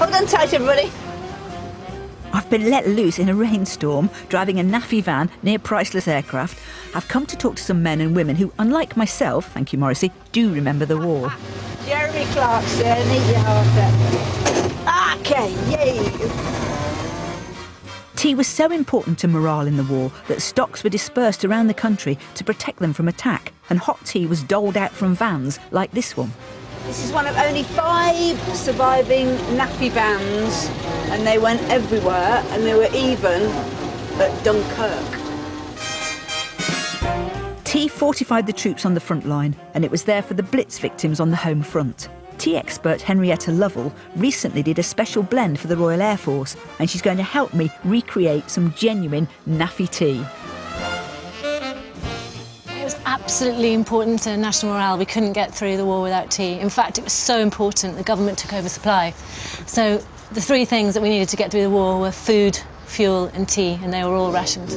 Hold on tight, everybody. I've been let loose in a rainstorm, driving a naffy van near priceless aircraft. I've come to talk to some men and women who, unlike myself, thank you Morrissey, do remember the war. Jeremy Clarkson, need your heart. Okay, yay. Tea was so important to morale in the war that stocks were dispersed around the country to protect them from attack, and hot tea was doled out from vans like this one. This is one of only 5 surviving naffy vans, and they went everywhere, and they were even at Dunkirk. Tea fortified the troops on the front line, and it was there for the Blitz victims on the home front. Tea expert Henrietta Lovell recently did a special blend for the Royal Air Force, and she's going to help me recreate some genuine naffy tea. It was absolutely important to national morale. We couldn't get through the war without tea. In fact, it was so important the government took over supply. So the 3 things that we needed to get through the war were food, fuel and tea, and they were all rationed.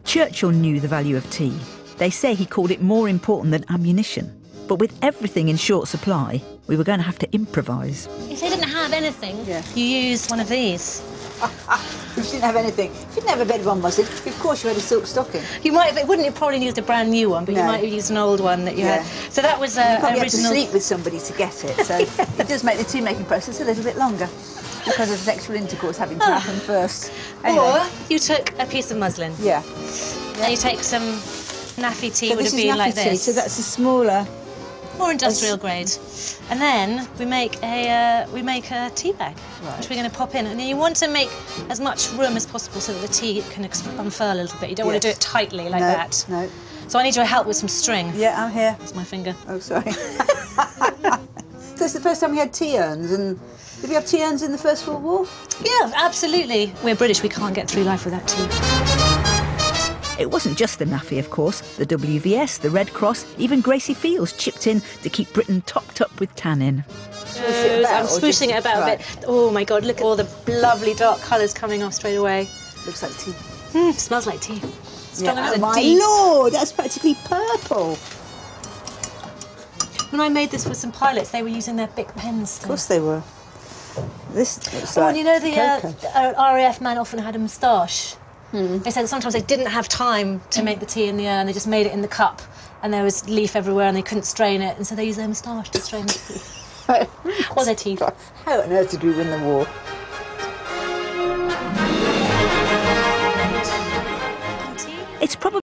Churchill knew the value of tea. They say he called it more important than ammunition. But with everything in short supply, we were going to have to improvise. If they didn't have anything, you used one of these. If you didn't have anything, if you didn't have a bed one mustard, of course you had a silk stocking. You might have, wouldn't have probably used a brand new one, but you might have used an old one that you had. So that was you probably original. had to sleep with somebody to get it, so it does make the tea making process a little bit longer because of sexual intercourse having to happen first. Anyway. Or you took a piece of muslin. Yeah. And you take some naffy tea, So would this have is been naffy like tea, this. so that's a smaller. More industrial grade. And then we make a tea bag, which we're going to pop in. And you want to make as much room as possible so that the tea can unfurl a little bit. You don't want to do it tightly like that. No. So I need your help with some string. Yeah, I'm here. That's my finger. Oh, sorry. So it's the first time we had tea urns, and did we have tea urns in the First World War? Yeah, absolutely. We're British, we can't get through life without tea. It wasn't just the naffy, of course. The WVS, the Red Cross, even Gracie Fields chipped in to keep Britain topped up with tannin. I'm swooshing it about a bit. Oh my God, look at all the lovely dark colours coming off straight away. Looks like tea. Smells like tea. Strong Yeah, enough. oh my Lord, that's practically purple. When I made this for some pilots, they were using their big pens still. Of course they were. This looks Oh, like and you know the cocoa. RAF man often had a moustache. They said sometimes they didn't have time to make the tea in the urn, they just made it in the cup, and there was leaf everywhere and they couldn't strain it, and so they used their moustache to strain the tea. Or their teeth. How on earth did we win the war? It's probably